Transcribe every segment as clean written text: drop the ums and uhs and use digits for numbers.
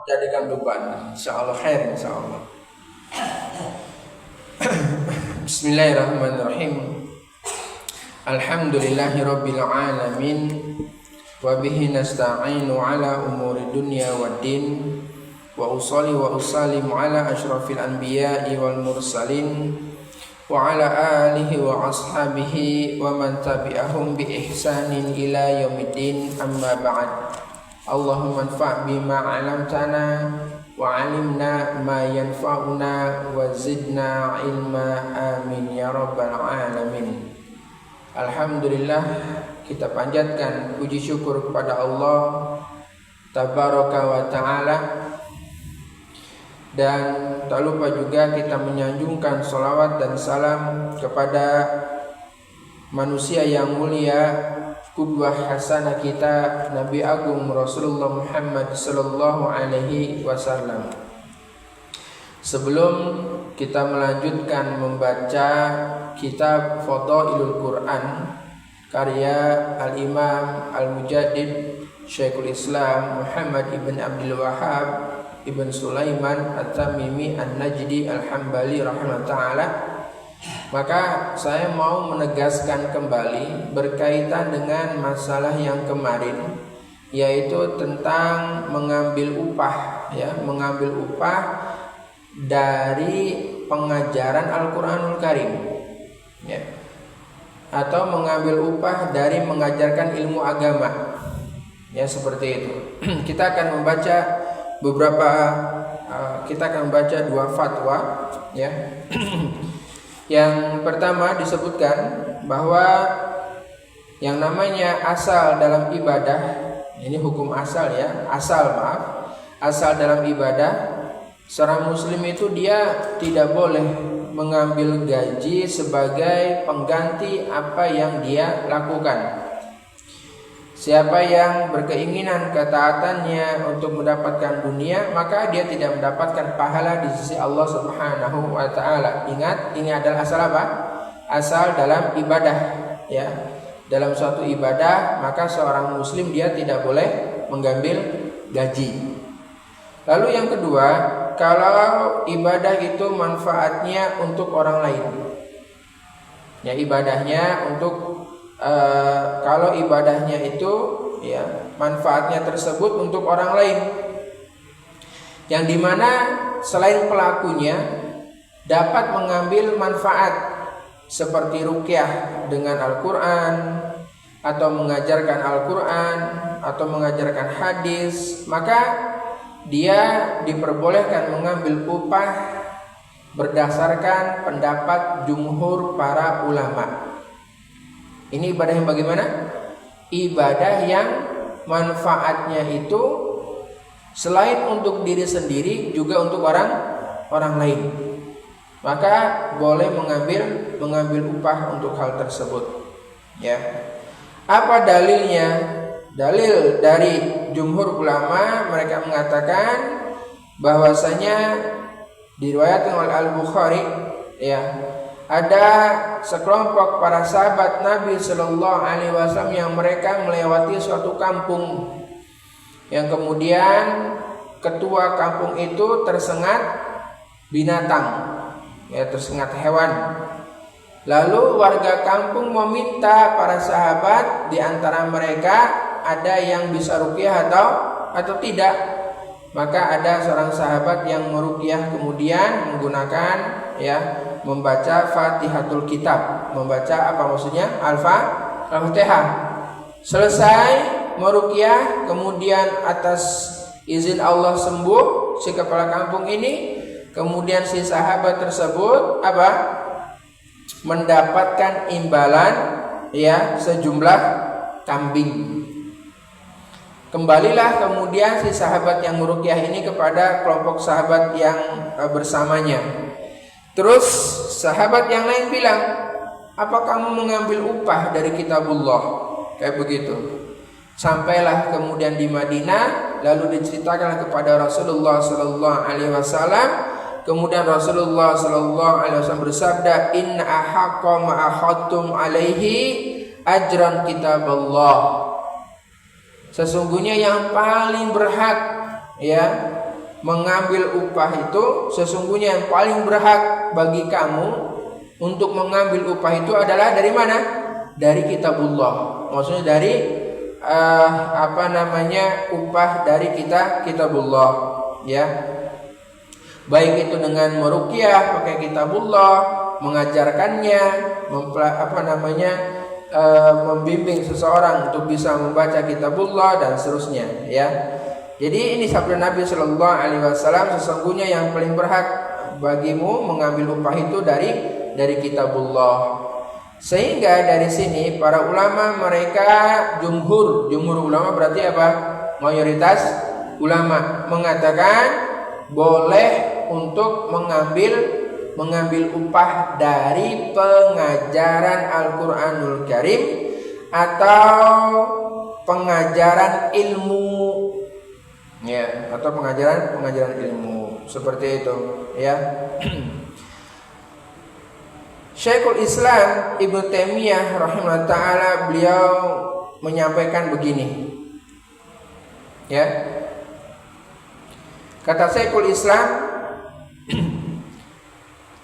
jadikan beban, insyaallah khair insyaallah. Bismillahirrahmanirrahim. Alhamdulillahirabbil alamin wa bihi nasta'inu ala umuri dunya waddin wa usolli wa usallimu ala asyrafil anbiya'i wal mursalin wa ala alihi wa ashabihi wa man tabi'ahum bi ihsanin ila yaumiddin, amma ba'd. Allahumma anfa' bima 'allamtana wa 'allimna ma yanfa'una wa zidna ilma, amin ya rabbal alamin. Alhamdulillah, kita panjatkan puji syukur kepada Allah tabaraka wa ta'ala, dan tak lupa juga kita menyanjungkan salawat dan salam kepada manusia yang mulia, qudwah hasanah kita, Nabi Agung Rasulullah Muhammad sallallahu alaihi wasallam. Sebelum kita melanjutkan membaca kitab Fadailul Quran karya Al-Imam Al-Mujaddid Syekhul Islam Muhammad ibn Abdul Wahhab ibn Sulaiman At-Tamimi An-Najdi Al-Hambali rahimahullah ta'ala, maka saya mau menegaskan kembali berkaitan dengan masalah yang kemarin, yaitu tentang mengambil upah, mengambil upah dari pengajaran Al-Quranul Karim, atau mengambil upah dari mengajarkan ilmu agama, seperti itu. Kita akan membaca dua fatwa, Yang pertama disebutkan bahwa yang namanya asal dalam ibadah, ini hukum asal asal dalam ibadah, seorang muslim itu dia tidak boleh mengambil gaji sebagai pengganti apa yang dia lakukan. Siapa yang berkeinginan ketaatannya untuk mendapatkan dunia, maka dia tidak mendapatkan pahala di sisi Allah Subhanahu wa ta'ala. Ingat, ini adalah asal apa? Asal dalam ibadah, Dalam suatu ibadah, maka seorang muslim dia tidak boleh mengambil gaji. Lalu yang kedua, kalau ibadah itu manfaatnya untuk orang lain, ibadahnya untuk kalau ibadahnya itu manfaatnya tersebut untuk orang lain, yang dimana selain pelakunya dapat mengambil manfaat seperti ruqyah dengan Al-Quran, atau mengajarkan Al-Quran, atau mengajarkan hadis, maka dia diperbolehkan mengambil upah berdasarkan pendapat jumhur para ulama. Ini ibadah yang bagaimana? Ibadah yang manfaatnya itu selain untuk diri sendiri juga untuk orang lain. Maka boleh mengambil upah untuk hal tersebut. Apa dalilnya? Dalil dari jumhur ulama, mereka mengatakan bahwasanya diriwayatkan oleh Al-Bukhari, ada sekelompok para sahabat Nabi Sallallahu Alaihi Wasallam yang mereka melewati suatu kampung, yang kemudian ketua kampung itu tersengat binatang, tersengat hewan. Lalu warga kampung meminta para sahabat, di antara mereka ada yang bisa ruqyah atau tidak. Maka ada seorang sahabat yang meruqyah, kemudian menggunakan membaca Fatihatul Kitab. Membaca apa maksudnya? Al-Fatihah. Selesai meruqyah, kemudian atas izin Allah sembuh si kepala kampung ini. Kemudian si sahabat tersebut mendapatkan imbalan sejumlah kambing. Kembalilah kemudian si sahabat yang meruqyah ini kepada kelompok sahabat yang bersamanya. Terus sahabat yang lain bilang, apa kamu mengambil upah dari kitabullah? Kayak begitu. Sampailah kemudian di Madinah, lalu diceritakan kepada Rasulullah Sallallahu Alaihi Wasallam. Kemudian Rasulullah Sallallahu Alaihi Wasallam bersabda, Inna ahaqqa ma akhadtum alaihi ajran kitaballah. Sesungguhnya yang paling berhak mengambil upah itu, sesungguhnya yang paling berhak bagi kamu untuk mengambil upah itu adalah dari mana? Dari kitabullah. Maksudnya dari upah dari kitabullah, ya. Baik itu dengan meruqyah pakai kitabullah, mengajarkannya, membimbing seseorang untuk bisa membaca kitabullah dan seterusnya, ya. Jadi ini sabda Nabi Shallallahu Alaihi Wasallam, sesungguhnya yang paling berhak bagimu mengambil upah itu dari kitabullah. Sehingga dari sini para ulama mereka jumhur ulama berarti apa? Mayoritas ulama mengatakan boleh untuk mengambil upah dari pengajaran Al-Qur'anul Karim atau pengajaran ilmu, ya, atau pengajaran ilmu seperti itu, ya. Syekhul Islam Ibnu Taimiyah rahimahullah taala beliau menyampaikan begini, ya. Kata Syekhul Islam,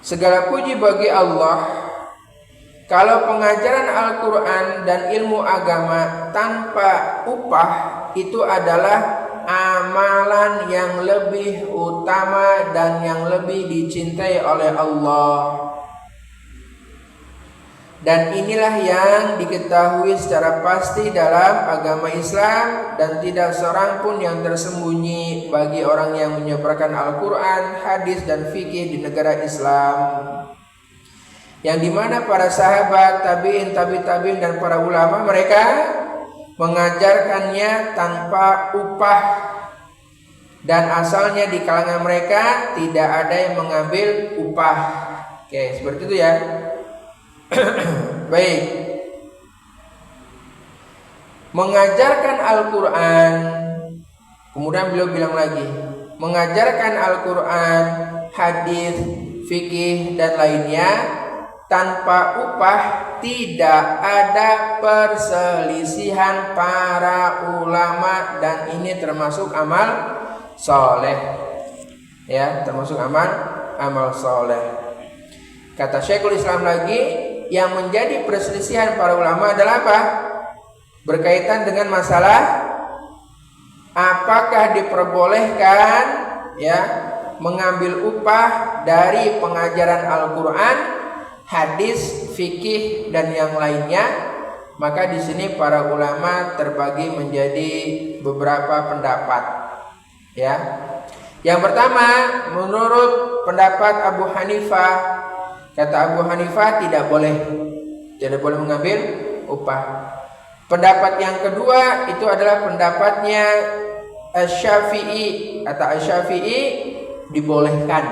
segala puji bagi Allah kalau pengajaran Al-Quran dan ilmu agama tanpa upah itu adalah amalan yang lebih utama dan yang lebih dicintai oleh Allah. Dan inilah yang diketahui secara pasti dalam agama Islam, dan tidak seorang pun yang tersembunyi bagi orang yang menyebarkan Al-Quran, hadis dan fikih di negara Islam, yang dimana para sahabat, tabi'in, tabi'in dan para ulama mereka mengajarkannya tanpa upah, dan asalnya di kalangan mereka tidak ada yang mengambil upah. Oke, seperti itu ya. Baik. Mengajarkan Al-Quran, kemudian beliau bilang lagi, mengajarkan Al-Quran, hadis, fikih dan lainnya tanpa upah, tidak ada perselisihan para ulama, dan ini termasuk amal soleh, ya, termasuk amal soleh. Kata Syekhul Islam lagi, yang menjadi perselisihan para ulama adalah apa? Berkaitan dengan masalah apakah diperbolehkan, ya, mengambil upah dari pengajaran Al-Quran, hadis, fikih dan yang lainnya. Maka di sini para ulama terbagi menjadi beberapa pendapat, ya. Yang pertama, menurut pendapat Abu Hanifah, kata Abu Hanifah tidak boleh mengambil upah. Pendapat yang kedua itu adalah pendapatnya Asy-Syafi'i. Kata Asy-Syafi'i dibolehkan,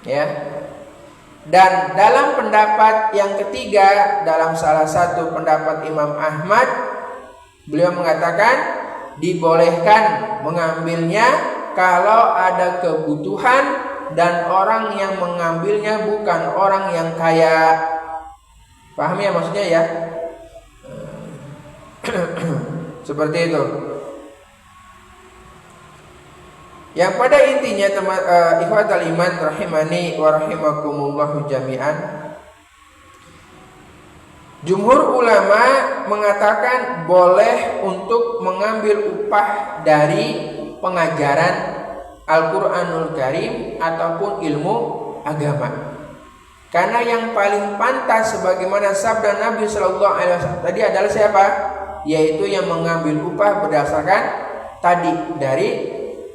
ya. Dan dalam pendapat yang ketiga, dalam salah satu pendapat Imam Ahmad, beliau mengatakan dibolehkan mengambilnya kalau ada kebutuhan dan orang yang mengambilnya bukan orang yang kaya. Paham ya maksudnya, ya? Seperti itu. Yang pada intinya ikhwatal iman rahimani wa rahimakumullahu jami'an, jumhur ulama mengatakan boleh untuk mengambil upah dari pengajaran Al-Quranul Karim ataupun ilmu agama. Karena yang paling pantas sebagaimana sabda Nabi Shallallahu Alaihi Wasallam tadi adalah siapa? Yaitu yang mengambil upah berdasarkan tadi dari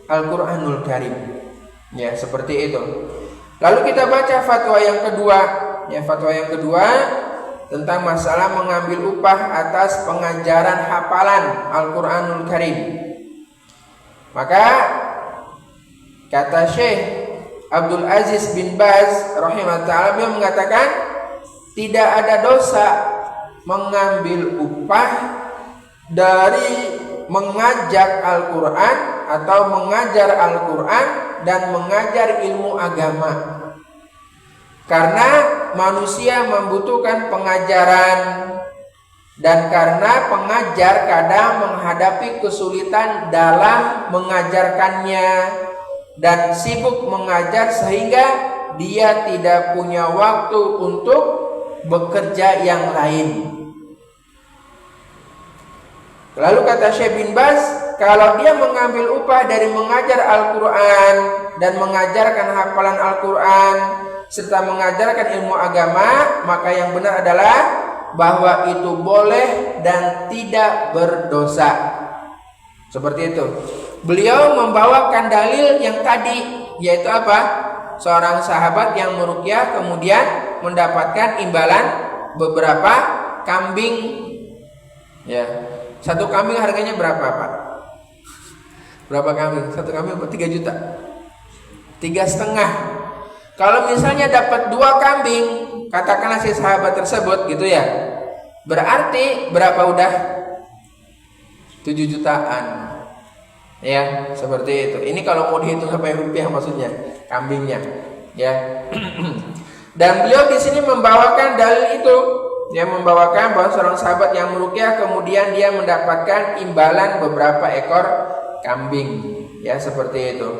Al-Quranul Karim. Ya, seperti itu. Lalu kita baca fatwa yang kedua. Ya, fatwa yang kedua tentang masalah mengambil upah atas pengajaran hafalan Al-Quranul Karim. Maka kata Syekh Abdul Aziz bin Baz rahimahullah ta'ala, beliau mengatakan tidak ada dosa mengambil upah dari mengajak Al-Quran atau mengajar Al-Quran dan mengajar ilmu agama, karena manusia membutuhkan pengajaran, dan karena pengajar kadang menghadapi kesulitan dalam mengajarkannya dan sibuk mengajar sehingga dia tidak punya waktu untuk bekerja yang lain. Lalu kata Syekh bin Baz, kalau dia mengambil upah dari mengajar Al-Quran dan mengajarkan hafalan Al-Quran serta mengajarkan ilmu agama, maka yang benar adalah bahwa itu boleh dan tidak berdosa. Seperti itu. Beliau membawakan dalil yang tadi, yaitu apa? Seorang sahabat yang meruqyah kemudian mendapatkan imbalan beberapa kambing. Ya, satu kambing harganya berapa, Pak? Berapa kambing? Satu kambing 3 juta. 3,5. Kalau misalnya dapat 2 kambing, katakanlah si sahabat tersebut gitu ya, berarti berapa udah? 7 jutaan. Ya, seperti itu. Ini kalau mau dihitung sampai rupiah maksudnya, kambingnya. Ya. Dan beliau di sini membawakan dalil itu. Dia membawakan bahwa seorang sahabat yang meruqyah kemudian dia mendapatkan imbalan beberapa ekor kambing. Ya, seperti itu.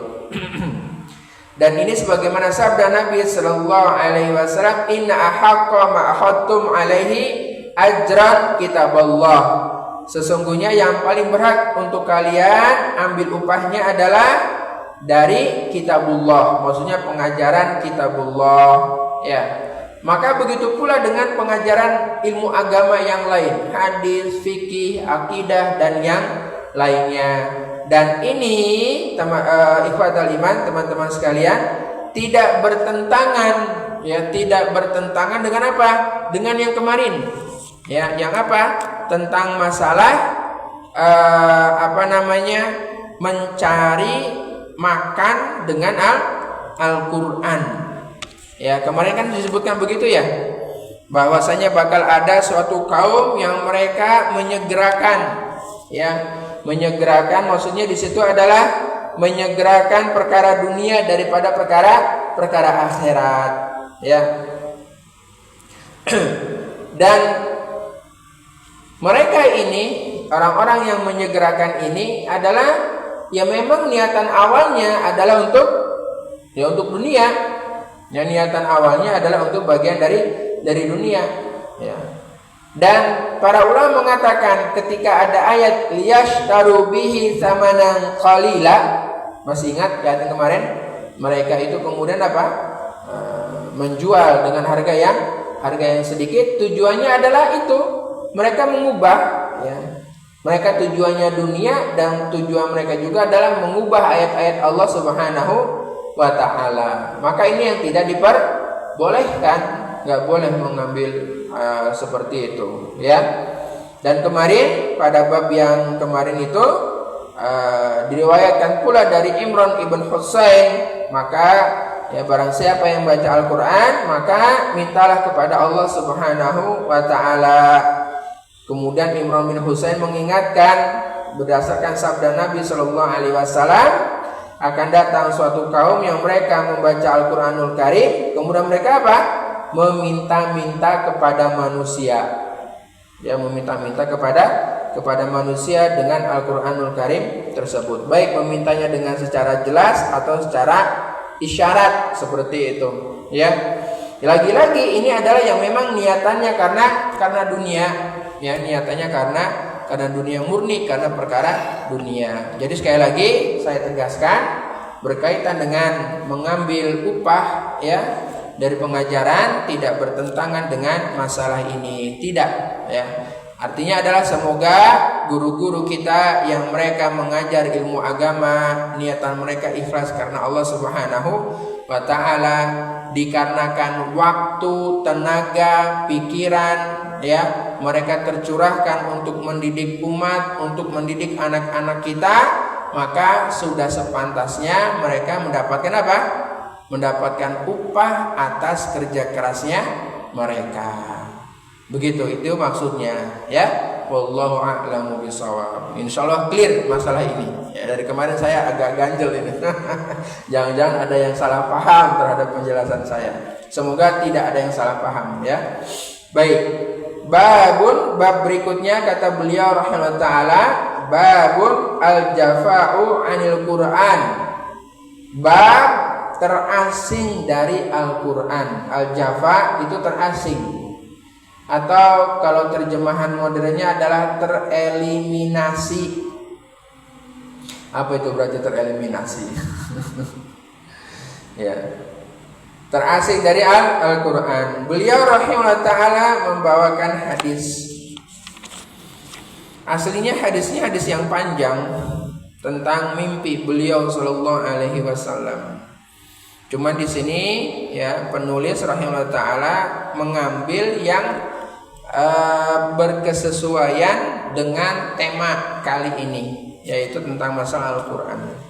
Dan ini sebagaimana sabda Nabi sallallahu alaihi wasallam, "Inna ahaqqa ma akhadtum alaihi ajran kitaballah." Sesungguhnya yang paling berhak untuk kalian ambil upahnya adalah dari kitabullah, maksudnya pengajaran kitabullah, ya. Maka begitu pula dengan pengajaran ilmu agama yang lain, hadis, fikih, akidah dan yang lainnya. Dan ini ikhwatal iman, teman-teman sekalian, tidak bertentangan, ya, tidak bertentangan dengan apa? Dengan yang kemarin. Ya, yang apa? Tentang masalah mencari makan dengan Al-Qur'an. Ya, kemarin kan disebutkan begitu ya, bahwasanya bakal ada suatu kaum yang mereka menyegerakan, ya, menyegerakan maksudnya di situ adalah menyegerakan perkara dunia daripada perkara akhirat, ya. Dan mereka ini, orang-orang yang menyegerakan ini adalah ya memang niatan awalnya adalah untuk dunia. Ya, niatan awalnya adalah untuk bagian dari dunia, ya. Dan para ulama mengatakan ketika ada ayat liyashtaru bihi tsamanan qalila, masih ingat ayat yang kemarin? Mereka itu kemudian apa? Menjual dengan harga yang sedikit. Tujuannya adalah itu, mereka mengubah, ya. Mereka tujuannya dunia dan tujuan mereka juga adalah mengubah ayat-ayat Allah Subhanahu wa ta'ala. Maka ini yang tidak diperbolehkan, nggak boleh mengambil seperti itu, ya. Dan kemarin pada bab yang kemarin itu diriwayatkan pula dari Imran ibn Husain, maka ya barang siapa yang baca Al-Quran maka mintalah kepada Allah Subhanahu wa ta'ala. Kemudian Imran bin Husain mengingatkan berdasarkan sabda Nabi Sallallahu Alaihi Wasallam, akan datang suatu kaum yang mereka membaca Al-Quranul Karim, kemudian mereka apa? Meminta-minta kepada manusia. Ya, meminta-minta kepada manusia dengan Al-Quranul Karim tersebut. Baik memintanya dengan secara jelas atau secara isyarat seperti itu. Ya. Lagi-lagi ini adalah yang memang niatannya karena dunia. Ya, niatannya karena dunia murni, karena perkara dunia. Jadi sekali lagi saya tegaskan berkaitan dengan mengambil upah, ya, dari pengajaran tidak bertentangan dengan masalah ini, tidak, ya. Artinya adalah semoga guru-guru kita yang mereka mengajar ilmu agama niatan mereka ikhlas karena Allah Subhanahu wa ta'ala, dikarenakan waktu, tenaga, pikiran, ya, mereka tercurahkan untuk mendidik umat, untuk mendidik anak-anak kita, maka sudah sepantasnya mereka mendapatkan apa? Mendapatkan upah atas kerja kerasnya mereka. Begitu, itu maksudnya, ya. Wallahu a'lamu bishawab. Insyaallah clear masalah ini. Ya, dari kemarin saya agak ganjel ini. Jangan-jangan ada yang salah paham terhadap penjelasan saya. Semoga tidak ada yang salah paham, ya. Baik. Babun, bab berikutnya kata beliau rahimahullah taala, babun al-jafa'u 'anil Qur'an. Bab terasing dari Al-Qur'an. Al-jafa itu terasing. Atau kalau terjemahan modernnya adalah tereliminasi. Apa itu berarti tereliminasi? Ya. Terasing dari Al-Qur'an. Beliau rahimahullah taala membawakan hadis. Aslinya hadisnya hadis yang panjang tentang mimpi beliau sallallahu alaihi wasallam. Cuma di sini ya penulis rahimahullah taala mengambil yang berkesesuaian dengan tema kali ini, yaitu tentang masalah Al-Qur'an.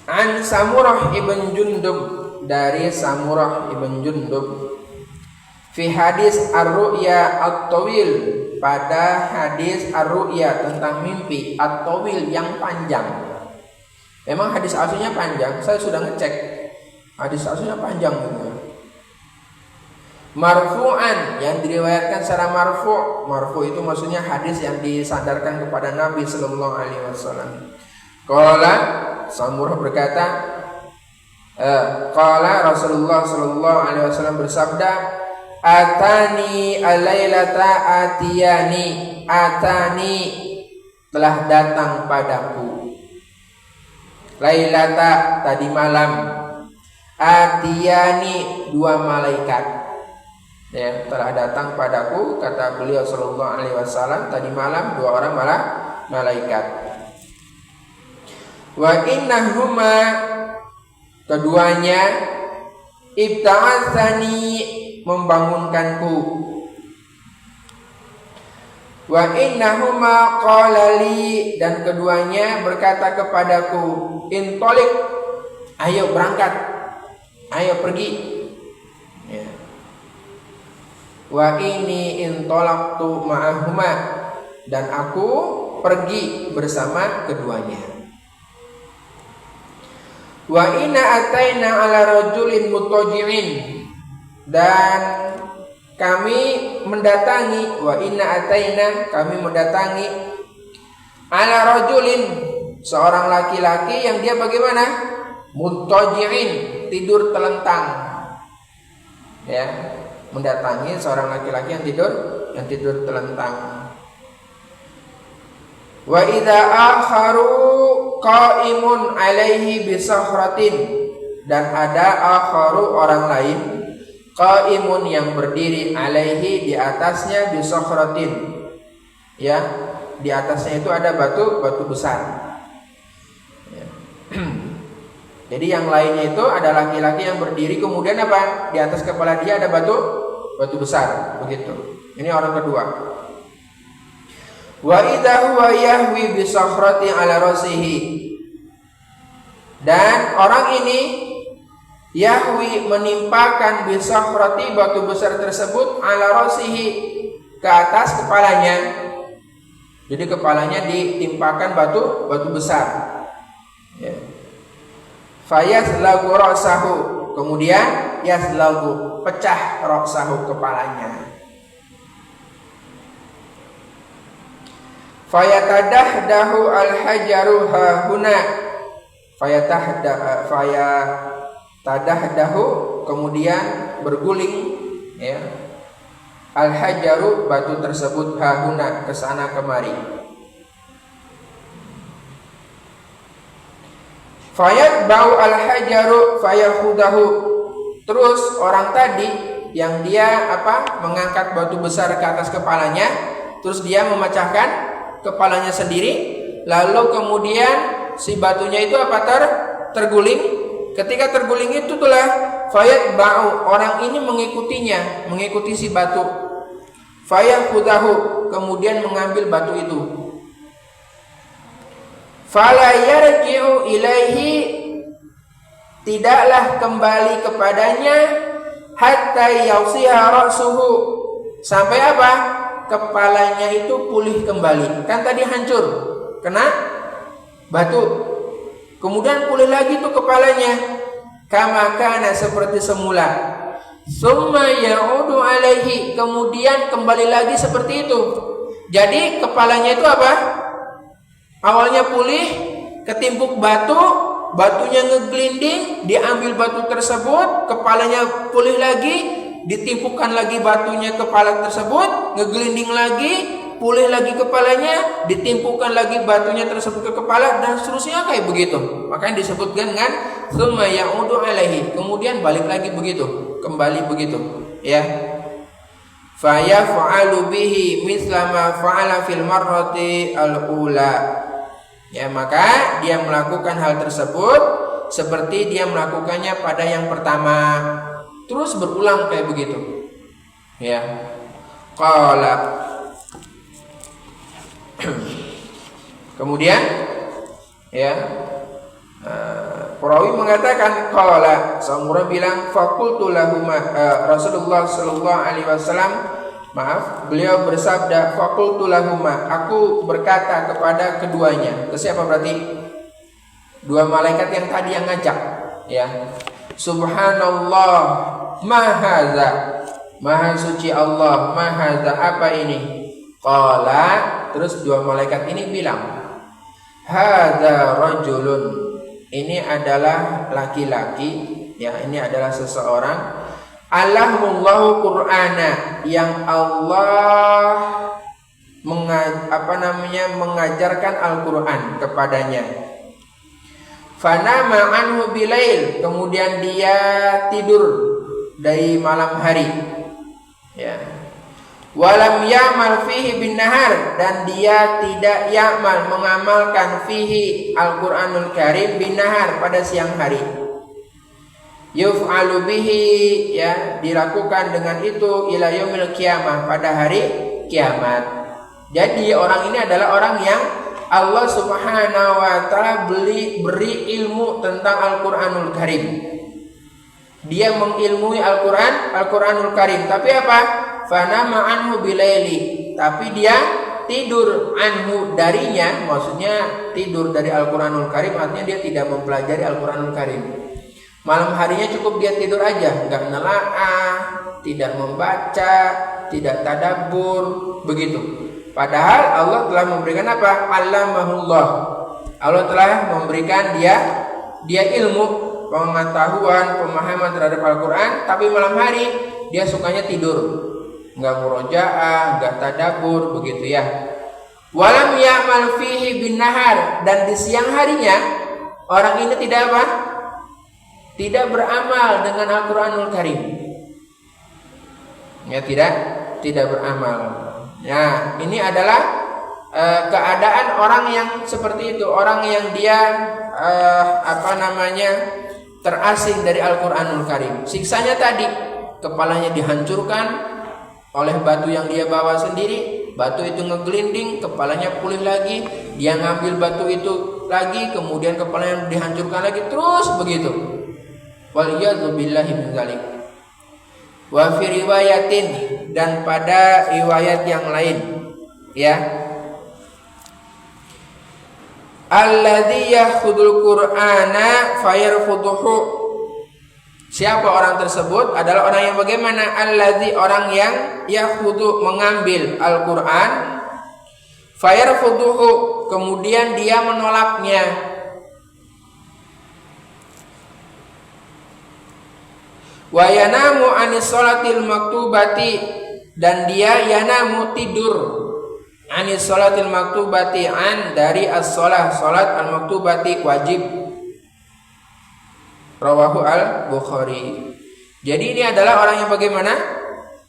An Samurah ibn Jundub, dari Samurah ibn Jundub, fi hadis ar-ru'ya at-tawil, pada hadis ar-ru'ya tentang mimpi at-tawil yang panjang. Memang hadis aslinya panjang, saya sudah ngecek. Hadis aslinya panjang gitu. Marfu'an, yang diriwayatkan secara marfu'. Marfu' itu maksudnya hadis yang disandarkan kepada Nabi sallallahu alaihi wasallam. Qala, Samurah berkata, qala Rasulullah sallallahu alaihi wasallam bersabda, atani alailata atiyani, atani telah datang padaku, lailata tadi malam, atiyani dua malaikat, ya, telah datang padaku, kata beliau sallallahu alaihi wasallam, tadi malam dua orang malaikat. Wa innahuma, keduanya, ibta'atsani, membangunkanku. Wa innahuma qalali, dan keduanya berkata kepadaku, intolik, ayo berangkat, ayo pergi, ya. Wa ini intolaktu ma'ahuma, dan aku pergi bersama keduanya. Wa inna ataina ala rajulin mutaji'in, dan kami mendatangi, wa inna ataina, kami mendatangi, ala rajulin, seorang laki-laki yang dia bagaimana? Mutaji'in, tidur telentang, ya, mendatangi seorang laki-laki yang tidur telentang. Wa idza akharu qaimun alaihi bisakhratin, dan ada akharu orang lain, qaimun yang berdiri, alaihi di atasnya, bisakhratin, ya, di atasnya itu ada batu besar, ya. Jadi yang lainnya itu ada laki-laki yang berdiri, kemudian apa? Di atas kepala dia ada batu besar, begitu. Ini orang kedua. Wa idza huwa yahwi bi sakhrati ala rasihi, dan orang ini yahwi menimpakan bi sakhrati, batu besar tersebut, ala rasihi, ke atas kepalanya. Jadi kepalanya ditimpakan batu besar, ya. Fayaslagu ra'sahu, kemudian yaslagu, pecah ra'sahu, kepalanya. Fayatadahdahu al-hajaru hahuna, fayatadahdahu, kemudian berguling, ya, al-hajaru, batu tersebut, hahuna, kesana kemari. Fayatba'u al-hajaru fayahudahu, terus orang tadi yang dia mengangkat batu besar ke atas kepalanya, terus dia memecahkan kepalanya sendiri, lalu kemudian si batunya itu terguling. Ketika terguling itu telah fayatba'u, orang ini mengikutinya, mengikuti si batu. Fayahudahu, kemudian mengambil batu itu. Fala yarji'u ilaihi, tidaklah kembali kepadanya, hatta yausiha ra'suhu, sampai apa? Kepalanya itu pulih kembali. Kan tadi hancur, kena batu, kemudian pulih lagi tuh kepalanya, kama kana, seperti semula. summa ya'udu alaihi, kemudian kembali lagi seperti itu. Jadi kepalanya itu apa? Awalnya pulih, ketimpuk batu, batunya ngeglinding, diambil batu tersebut, kepalanya pulih lagi, ditimpukkan lagi batunya kepala tersebut, ngeglinding lagi, pulih lagi kepalanya, ditimpukkan lagi batunya tersebut ke kepala, dan seterusnya kayak begitu. Makanya disebutkan dengan tsumma ya'udu alaihi, kemudian balik lagi begitu, kembali begitu, ya. Fa yaf'alu bihi misla ma fa'ala fil marrati al-ula. Ya, maka dia melakukan hal tersebut seperti dia melakukannya pada yang pertama, terus berulang kayak begitu. Ya. Qala. Kemudian ya, perawi mengatakan qala, seorang bilang faqultu lahum, Rasulullah sallallahu alaihi wasallam, maaf, beliau bersabda faqultu lahum, aku berkata kepada keduanya. Ke siapa berarti? Dua malaikat yang tadi yang ngajak, ya. Subhanallah, mahaza, maha suci Allah, mahaza, apa ini? Qala, terus dua malaikat ini bilang, hadza rajulun, ini adalah laki-laki, ya, ini adalah seseorang, Allahumullahu Qur'ana, yang Allah mengajarkan Al-Qur'an kepadanya. Fanama anhu bilail, kemudian dia tidur dari malam hari, ya. Walam ya'mal fihi bin nahar, dan dia tidak ya'mal, mengamalkan fihi Al-Qur'anul Karim bin nahar, pada siang hari. Yuf'alu bihi, ya, dilakukan dengan itu ila yaumil qiyamah, pada hari kiamat. Jadi orang ini adalah orang yang Allah Subhanahu wa taala beri ilmu tentang Al-Qur'anul Karim. Dia mengilmui Al-Qur'anul Karim, tapi apa? Fanama anhu bilaili, tapi dia tidur anhu, darinya, maksudnya tidur dari Al-Qur'anul Karim, artinya dia tidak mempelajari Al-Qur'anul Karim. Malam harinya cukup dia tidur aja, enggak nelaah, tidak membaca, tidak tadabbur, begitu. Padahal Allah telah memberikan apa? Allamahullah. Allah telah memberikan dia ilmu, pengetahuan, pemahaman terhadap Al-Qur'an, tapi malam hari dia sukanya tidur. Enggak murojaah, enggak tadabbur, begitu ya. Walam ya'mal fihi bin nahar, dan di siang harinya orang ini tidak apa? Tidak beramal dengan Al-Qur'anul Karim. Ya, tidak beramal. Ya, ini adalah keadaan orang yang seperti itu, orang yang dia terasing dari Al-Qur'anul Karim. Siksanya tadi, kepalanya dihancurkan oleh batu yang dia bawa sendiri, batu itu ngeglinding, kepalanya pulih lagi, dia ngambil batu itu lagi, kemudian kepalanya dihancurkan lagi, terus begitu. Waliyadzu billahi min dzalik. Wa fi riwayatin, dan pada riwayat yang lain, ya, alladzi yakhudul qur'ana fayarfuduhu. Siapa orang tersebut? Adalah orang yang bagaimana? Alladzi, orang yang yakhudu, mengambil Al-Qur'an, fayarfuduhu, kemudian dia menolaknya. Wa yanamu anis sholatil maktubati, dan dia yanamu, tidur, anis sholatil maktubati, an, dari as-sholah, sholat al-maktubati, wajib. Rawahu al-Bukhari. Jadi ini adalah orang yang bagaimana?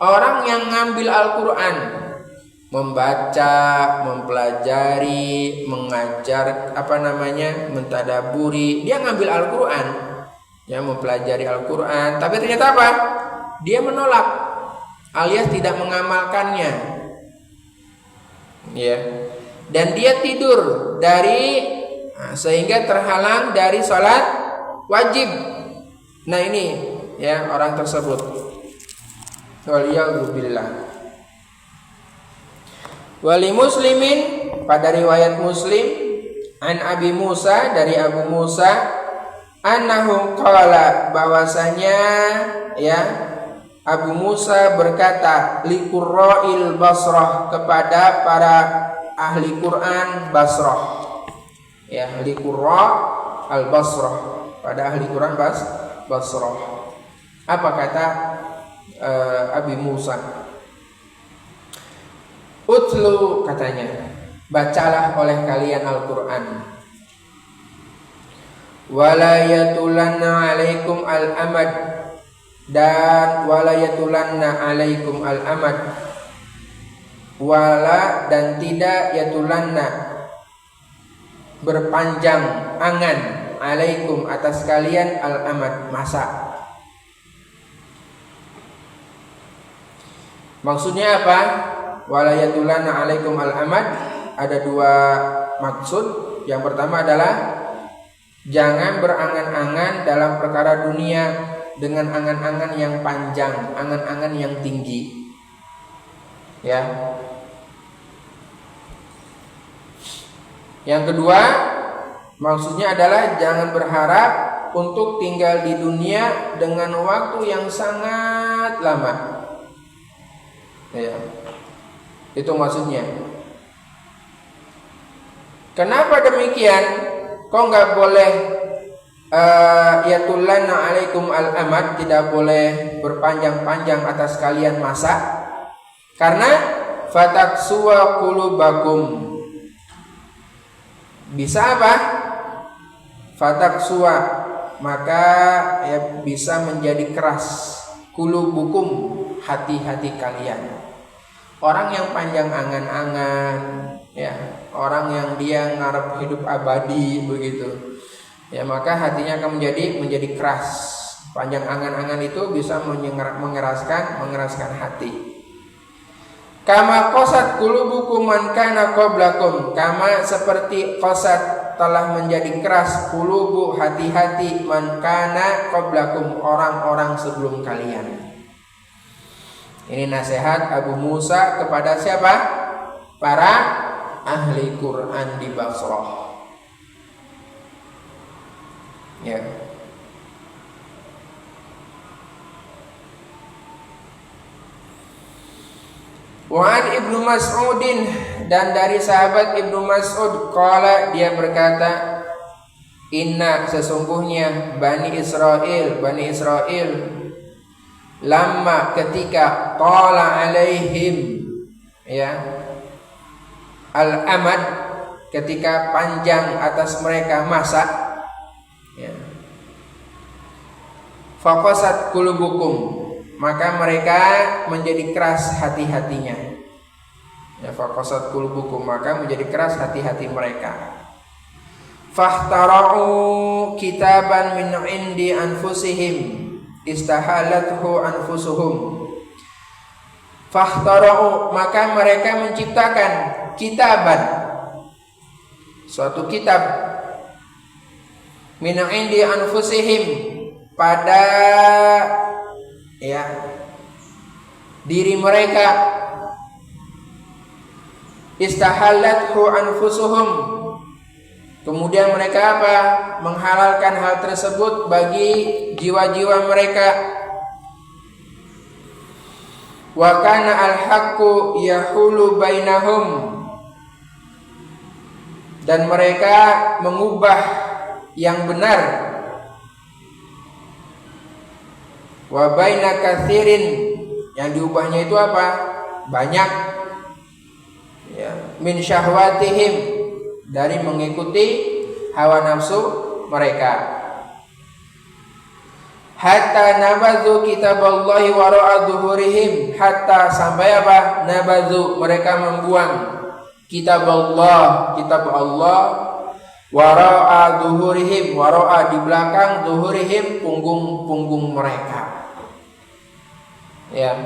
Orang yang ngambil Al-Qur'an, membaca, mempelajari, mengajar, mentadaburi. Dia ngambil Al-Qur'an, ya, mempelajari Al-Qur'an, tapi ternyata apa? Dia menolak, alias tidak mengamalkannya. Ya. Dan dia tidur sehingga terhalang dari salat wajib. Nah, ini ya orang tersebut. Waliyadzubillah. Wali Muslimin, pada riwayat Muslim, an Abi Musa, dari Abu Musa, annahu qala, bahwasanya ya Abu Musa berkata liqurra'il Basrah, kepada para ahli Quran Basrah. Ya, liqurra al-Basrah, pada ahli Quran Basrah. Apa kata Abi Musa? Utlu, katanya, bacalah oleh kalian Al-Quran. Wala yatulanna alaikum al-amad, dan wala yatulanna alaikum al-amad, wala dan tidak yatulanna berpanjang angan, alaikum atas kalian, al-amad masa. Maksudnya apa? Wala yatulanna alaikum al-amad, ada dua maksud. Yang pertama adalah jangan berangan-angan dalam perkara dunia dengan angan-angan yang panjang, angan-angan yang tinggi. Ya. Yang kedua, maksudnya adalah jangan berharap untuk tinggal di dunia dengan waktu yang sangat lama. Ya. Itu maksudnya. Kenapa demikian? Kok nggak boleh yatulanna alaikum al-amad, tidak boleh berpanjang-panjang atas kalian masa? Karena fataksuwa qulubakum. Bisa apa? Fataksuwa, maka ya bisa menjadi keras, qulubukum, hati-hati kalian. Orang yang panjang angan-angan, ya, orang yang dia ngarep hidup abadi begitu, ya, maka hatinya akan menjadi keras. Panjang angan-angan itu bisa mengeraskan hati. Kama qasat qulubukum man kana qablakum, kama seperti qasat telah menjadi keras qulubu, hati-hati, man kana qablakum, orang-orang sebelum kalian. Ini nasihat Abu Musa kepada siapa? Para ahli Quran di Basrah. Ya. Wa'an Ibnu Mas'udin, dan dari sahabat Ibnu Mas'ud, qala, dia berkata, inna, sesungguhnya Bani Israel, lama ketika tala alaihim, ya, al-amad, ketika panjang atas mereka masa, ya, faqasat qulubukum, maka mereka menjadi keras hati-hatinya. Ya, faqasat qulubukum, maka menjadi keras hati-hati mereka. Fahtara'u kitaban min indi anfusihim istahalathu anfusuhum. Fahtara'u, maka mereka menciptakan kitaban, suatu kitab, min indi anfusihim, pada, ya, diri mereka, istahalathu anfusuhum, kemudian mereka apa? Menghalalkan hal tersebut bagi jiwa-jiwa mereka. Wa kana al-haqqu yahulu bainahum, dan mereka mengubah yang benar, wa baina katsirin, yang diubahnya itu apa? Banyak, ya, min syahwatihim, dari mengikuti hawa nafsu mereka. Hatta nabazu kitaballahi wara'a dhuhurihim, hatta, sampai apa? Nabazu, mereka membuang kitab Allah, wara'a dhuhurihim, wara'a di belakang, dhuhurihim, punggung mereka. Ya.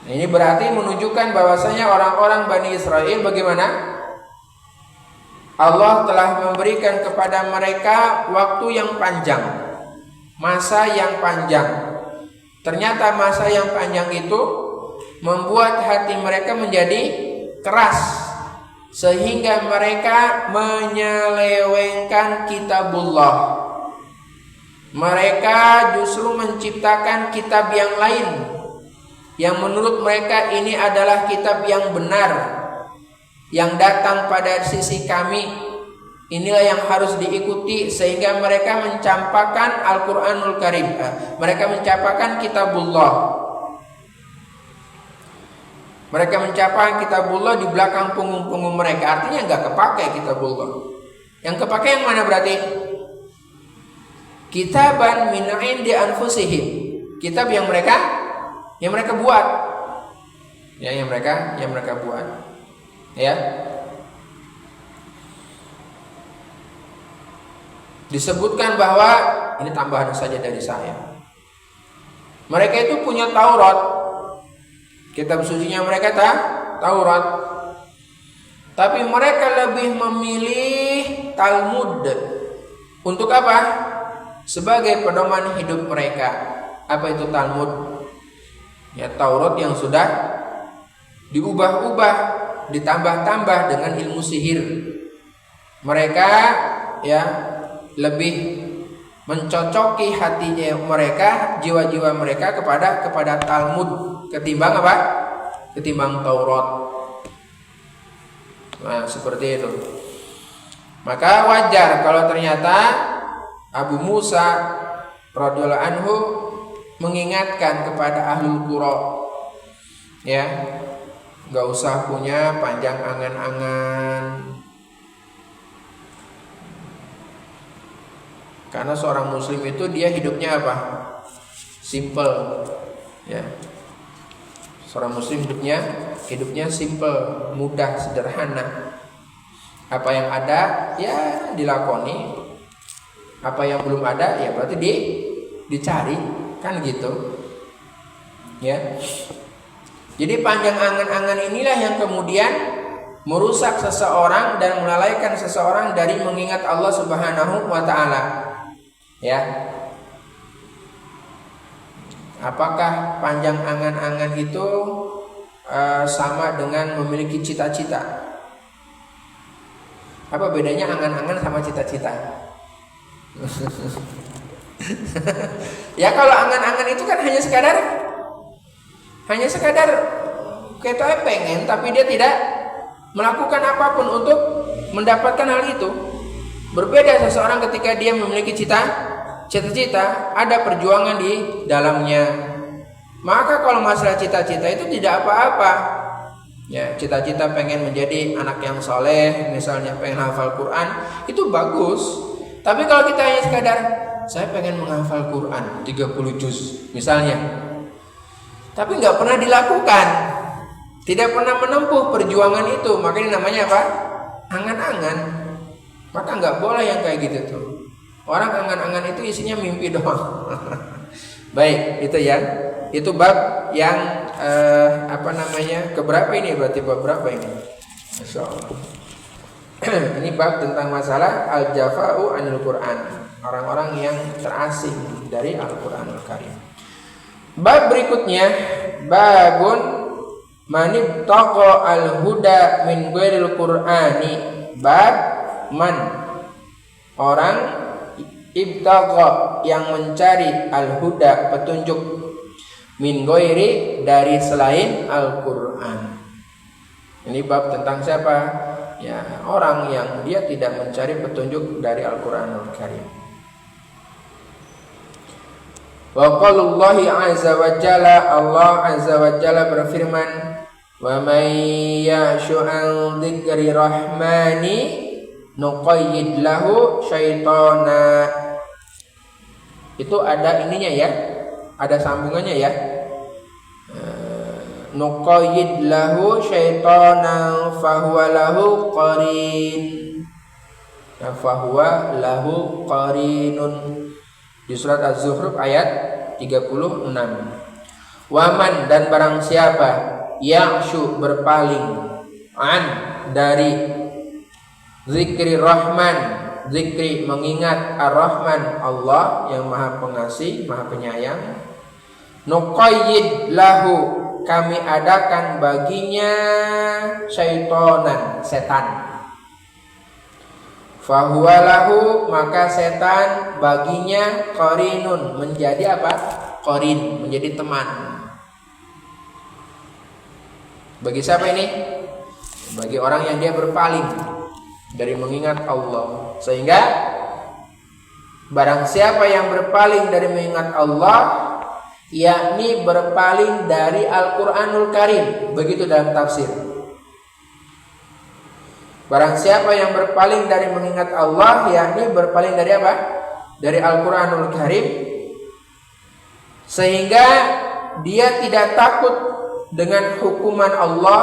Ini berarti menunjukkan bahwasanya orang-orang Bani Israel bagaimana? Allah telah memberikan kepada mereka waktu yang panjang, masa yang panjang. Ternyata masa yang panjang itu membuat hati mereka menjadi keras, sehingga mereka menyelewengkan kitabullah. Mereka justru menciptakan kitab yang lain yang menurut mereka ini adalah kitab yang benar, yang datang pada sisi kami. Inilah yang harus diikuti, sehingga mereka mencampakkan Al-Quranul Karim. Mereka mencampakkan kitabullah. Mereka mencampakkan kitabullah di belakang punggung-punggung mereka. Artinya nggak kepakai kitabullah. Yang kepakai yang mana berarti? Kitaban min indi anfusihim. Kitab yang mereka buat. Ya, yang mereka buat. Ya. Disebutkan bahwa ini tambahan saja dari saya. Mereka itu punya Taurat. Kitab sucinya mereka Taurat. Tapi mereka lebih memilih Talmud. Untuk apa? Sebagai pedoman hidup mereka. Apa itu Talmud? Ya, Taurat yang sudah diubah-ubah, ditambah-tambah dengan ilmu sihir. Mereka ya lebih mencocoki hatinya mereka, jiwa-jiwa mereka kepada Talmud ketimbang apa? Ketimbang Taurat. Nah, seperti itu. Maka wajar kalau ternyata Abu Musa radhiyallahu anhu mengingatkan kepada ahlul qura, ya, nggak usah punya panjang angan-angan, karena seorang muslim itu dia hidupnya apa? Simple, ya. Seorang muslim hidupnya simple, mudah, sederhana. Apa yang ada ya dilakoni. Apa yang belum ada ya berarti dicari, kan gitu. Ya. Jadi panjang angan-angan inilah yang kemudian merusak seseorang dan melalaikan seseorang dari mengingat Allah Subhanahu wa taala. Ya. Apakah panjang angan-angan itu sama dengan memiliki cita-cita? Apa bedanya angan-angan sama cita-cita? Ya kalau angan-angan itu kan hanya sekadar kita pengen, tapi dia tidak melakukan apapun untuk mendapatkan hal itu. Berbeda seseorang ketika dia memiliki cita-cita, ada perjuangan di dalamnya. Maka kalau masalah cita-cita itu tidak apa-apa. Ya, cita-cita pengen menjadi anak yang soleh, misalnya pengen hafal Quran, itu bagus. Tapi kalau kita hanya sekadar saya pengen menghafal Quran 30 juz misalnya, tapi nggak pernah dilakukan, tidak pernah menempuh perjuangan itu, maka ini namanya apa? Angan-angan. Maka nggak boleh yang kayak gitu tuh. Orang angan-angan itu isinya mimpi doang. Baik, itu ya. Itu bab yang keberapa ini? Berarti bab berapa ini? Masya Allah. Ini bab tentang masalah al-jafa'u anil Quran, orang-orang yang terasing dari Al-Quranul Karim. Bab berikutnya, babun manibtaqa al-huda min ghairil Qur'ani. Bab man, orang ibtaqa yang mencari al-huda, petunjuk, min ghairi, dari selain Al-Quran. Ini bab tentang siapa? Ya, orang yang dia tidak mencari petunjuk dari Al-Quranul Karim. Wa qaulullahi azza wa jalla, Allah azza wa jalla berfirman, wa may ya'shu an dzikri rahmani nuqayyid lahu syaitana. Itu ada ininya ya, ada sambungannya ya. Nuqayyid lahu syaitanan fahuwa lahu qarin. Fahuwa lahu qarinun. Di surat Az-Zukhruf ayat 36. Waman, dan barang siapa ya'shu, berpaling, an, dari zikri rahman, zikri mengingat ar-Rahman, Allah yang maha pengasih, maha penyayang. Nuqayyid lahu, kami adakan baginya syaitonan, setan. fahuwa lahu, maka setan baginya qarinun, menjadi apa? Qarin, menjadi teman. Bagi siapa ini? Bagi orang yang dia berpaling dari mengingat Allah. Sehingga barang siapa yang berpaling dari mengingat Allah, yakni berpaling dari Al-Quranul Karim. Begitu dalam tafsir. Barang siapa yang berpaling dari mengingat Allah, yakni berpaling dari apa? Dari Al-Quranul Karim. Sehingga dia tidak takut dengan hukuman Allah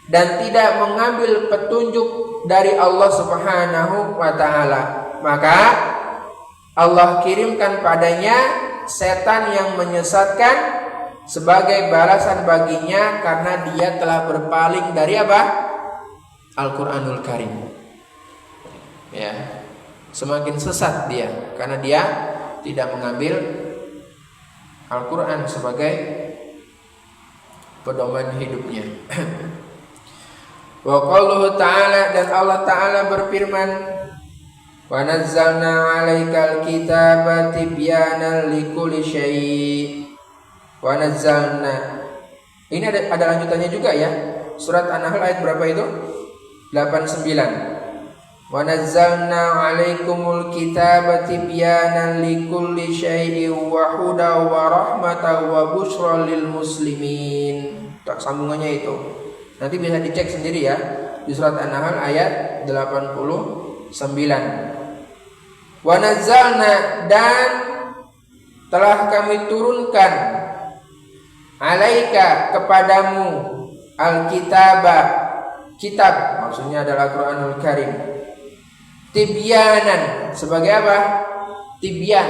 dan tidak mengambil petunjuk dari Allah Subhanahu wa ta'ala. Maka Allah kirimkan padanya setan yang menyesatkan sebagai balasan baginya karena dia telah berpaling dari apa? Al-Quranul Karim. Ya, semakin sesat dia karena dia tidak mengambil Al-Quran sebagai pedoman hidupnya. Wa qauluhu ta'ala, dan Allah Ta'ala berfirman, wa nazzalna 'alaikal kitaba tibyanan likulli syai'. Wa nazzalna, ini ada lanjutannya juga ya. Surat An-Nahl ayat berapa itu? 89. Wa nazzalna 'alaikumul kitaba tibyanan likulli syai'in wa hudan wa rahmatan wa busyra lil muslimin. Tak sambungannya itu. Nanti bisa dicek sendiri ya di surat An-Nahl ayat 89. Wa nazzalna, dan telah kami turunkan, alaika, kepadamu, al-kitaba, kitab, maksudnya adalah Al-Quranul Karim, tibyanan, sebagai apa? Tibyan,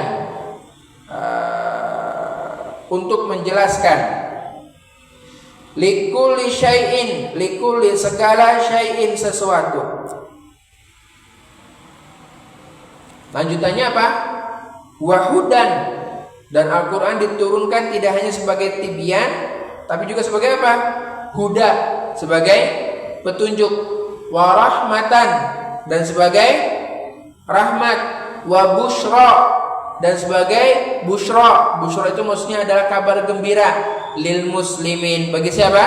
untuk menjelaskan, likulli syai'in, likulli, segala syai'in, sesuatu. Lanjutannya apa? Wahudan, dan Al-Quran diturunkan tidak hanya sebagai tibyan, tapi juga sebagai apa? Huda, sebagai petunjuk. Warahmatan, dan sebagai rahmat. Wa busyra, dan sebagai busyra. Busyra itu maksudnya adalah kabar gembira. Lil muslimin, bagi siapa?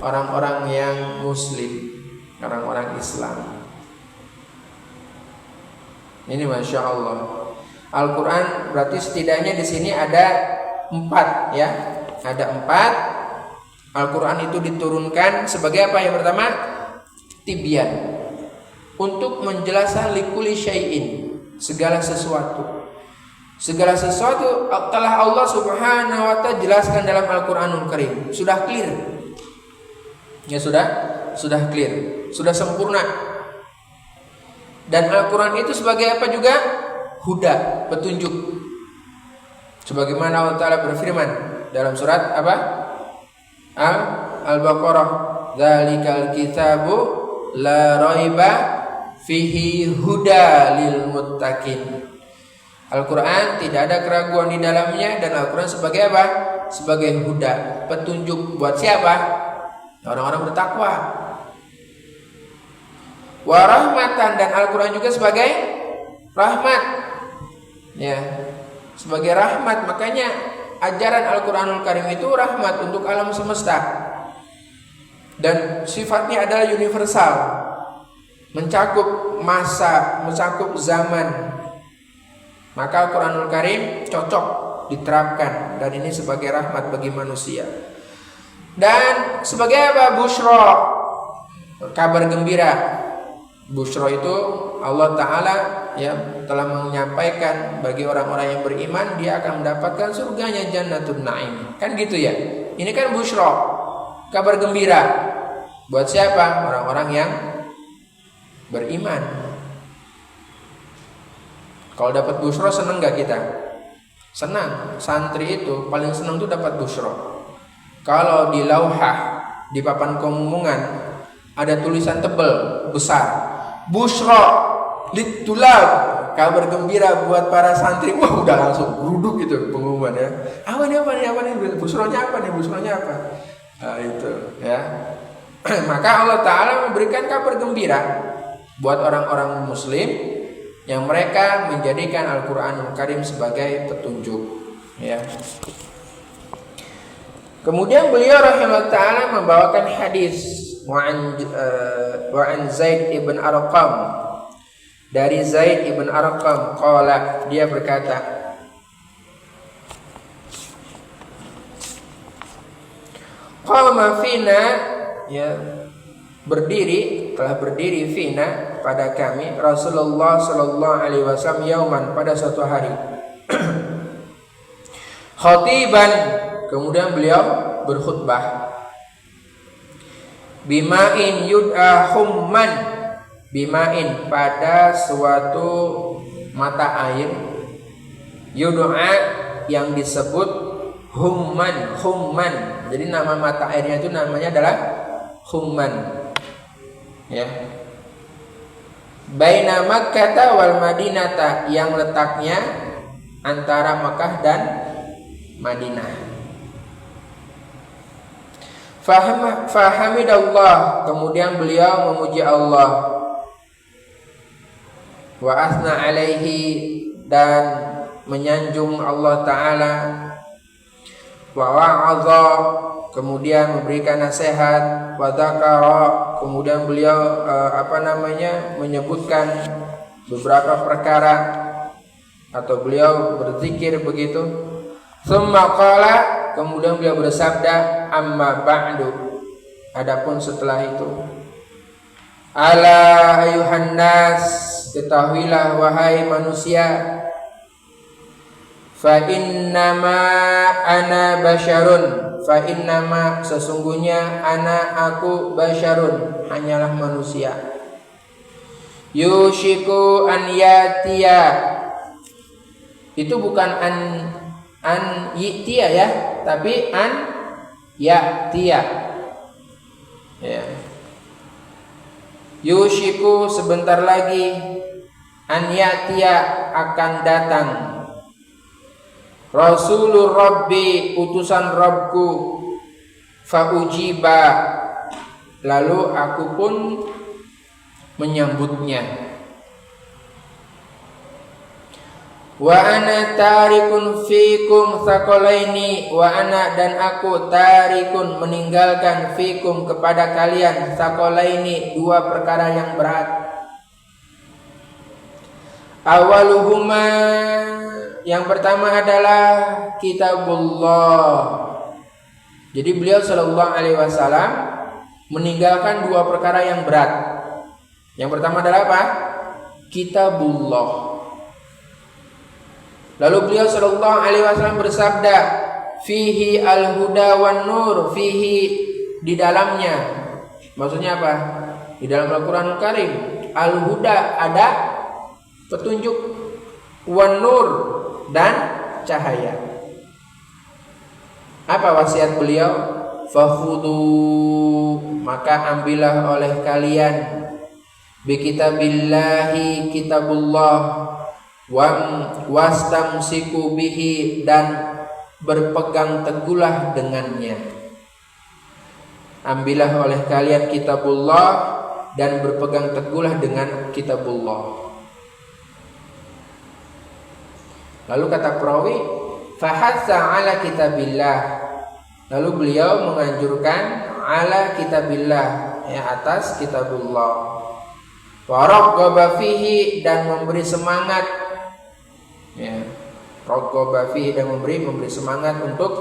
Orang-orang yang muslim, orang-orang Islam. Ini Masya Allah. Al-Quran berarti setidaknya di sini ada 4 ya. Ada 4. Al-Quran itu diturunkan sebagai apa? Yang pertama, tibyan, untuk menjelaskan likulli syai'in, segala sesuatu. Segala sesuatu telah Allah Subhanahu wa ta'ala jelaskan dalam Al-Quranul Karim. Sudah clear. Ya sudah clear, sudah sempurna. Dan Al-Quran itu sebagai apa juga? Huda, petunjuk. Sebagaimana Allah Ta'ala berfirman dalam surat apa? Al-Baqarah, dzalikal kitabu la raiba fihi huda lil muttaqin. Al-Quran tidak ada keraguan di dalamnya, dan Al-Quran sebagai apa? Sebagai huda, petunjuk buat siapa? Orang-orang bertakwa. Warahmatan, dan Al-Quran juga sebagai rahmat. Ya, sebagai rahmat. Makanya ajaran Al-Quranul Karim itu rahmat untuk alam semesta. Dan sifatnya adalah universal, mencakup masa, mencakup zaman. Maka Al-Quranul Karim cocok diterapkan, dan ini sebagai rahmat bagi manusia. Dan sebagai apa? Busyra, kabar gembira. Busyra itu Allah Ta'ala ya telah menyampaikan bagi orang-orang yang beriman, dia akan mendapatkan surganya Jannatun Na'im. Kan gitu ya. Ini kan busyra, kabar gembira. Buat siapa? Orang-orang yang beriman. Kalau dapat busyra senang gak kita? Senang. Santri itu paling senang tuh dapat busyra. Kalau di lauhah, di papan pengumuman ada tulisan tebal besar, busyra litulab, kabar gembira buat para santri. Wah, udah langsung geruduk gitu pengumuman ya. Apa nih? Busyranya apa? Nah, itu ya. Maka Allah Ta'ala memberikan kabar gembira buat orang-orang muslim yang mereka menjadikan Al-Qur'anul Karim sebagai petunjuk, ya. Kemudian beliau rahimahullah ta'ala membawakan hadis wa an Zaid ibn Arqam, dari Zaid ibn Arqam qala, dia berkata, qama fina, ya, telah berdiri fina, pada kami, Rasulullah sallallahu alaihi wasallam yauman, pada suatu hari, khatiban, kemudian beliau berkhutbah, bima'in yud'a humman, bima'in, pada suatu mata air, yud'a, yang disebut humman, jadi nama mata airnya itu namanya adalah humman, ya. Baina Makkah wal Madinata, yang letaknya antara Makkah dan Madinah. Fahamidallah, kemudian beliau memuji Allah, wa asna alaihi, dan menyanjung Allah Ta'ala, wa wa'adha, kemudian memberikan nasihat, wa dzakara, kemudian beliau menyebutkan beberapa perkara, atau beliau berzikir begitu. Tsumma qala, kemudian beliau bersabda, amma ba'du, adapun setelah itu, ala ayuhan nas, ketahuilah wahai manusia, fa innama ana basyarun, fa innama, sesungguhnya, ana, aku, basyarun, hanyalah manusia, yushiku an yatiya, itu bukan an yi'tiya, ya, tapi an ya'tiya, ya. Yushiku, sebentar lagi, an ya'tiya, akan datang, Rasulur Rabbi, utusan Rabbku, faujiba, lalu aku pun menyambutnya. Wa ana tarikun fikum tsaqalaini, wa ana, dan aku, tarikun, meninggalkan, fikum, kepada kalian, tsaqalaini, dua perkara yang berat. Awaluhuma, yang pertama adalah kitabullah. Jadi beliau sallallahu alaihi wasallam meninggalkan dua perkara yang berat. Yang pertama adalah apa? Kitabullah. Lalu beliau sallallahu alaihi wasallam bersabda, fihi al-huda wan nur, fihi, di dalamnya. Maksudnya apa? Di dalam Al-Qur'anul Karim, al-huda, ada petunjuk, wan nur, dan cahaya. Apa wasiat beliau? Fakhudu, maka ambillah oleh kalian, bi kitabillahi, kitabullah, wastamsiku bihi, dan berpegang teguhlah dengannya. Ambillah oleh kalian kitabullah dan berpegang teguhlah dengan kitabullah. Lalu kata perawi, fahatsa ala kitabillah, lalu beliau menganjurkan ala kitabillah, ya, atas kitabullah. Waraqaba fihi, dan memberi semangat, ya, raqaba fihi, dan memberi semangat untuk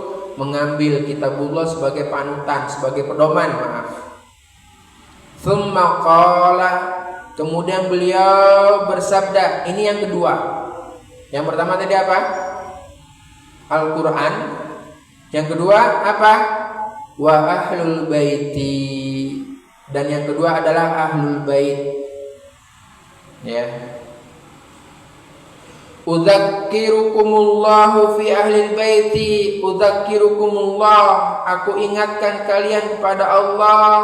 mengambil kitabullah sebagai panutan, sebagai pedoman, Tsumma qala, kemudian beliau bersabda, ini yang kedua. Yang pertama tadi apa? Al-Quran. Yang kedua apa? Wa ahlul baiti, dan yang kedua adalah ahlul bait, ya. Udzakkirukumullahu fi ahlil baiti, udzakkirukumullah, aku ingatkan kalian kepada Allah,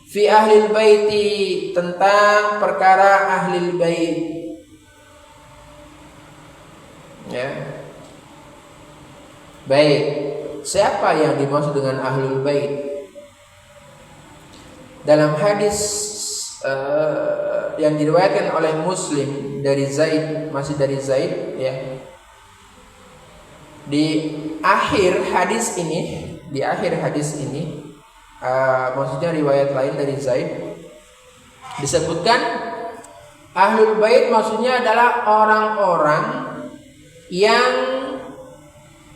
fi ahlil baiti, tentang perkara ahlil bait, ya. Baik, siapa yang dimaksud dengan ahlul bait? Dalam hadis yang diriwayatkan oleh Muslim dari Zaid, masih dari Zaid ya. Di akhir hadis ini, maksudnya riwayat lain dari Zaid disebutkan Ahlul Bait maksudnya adalah orang-orang yang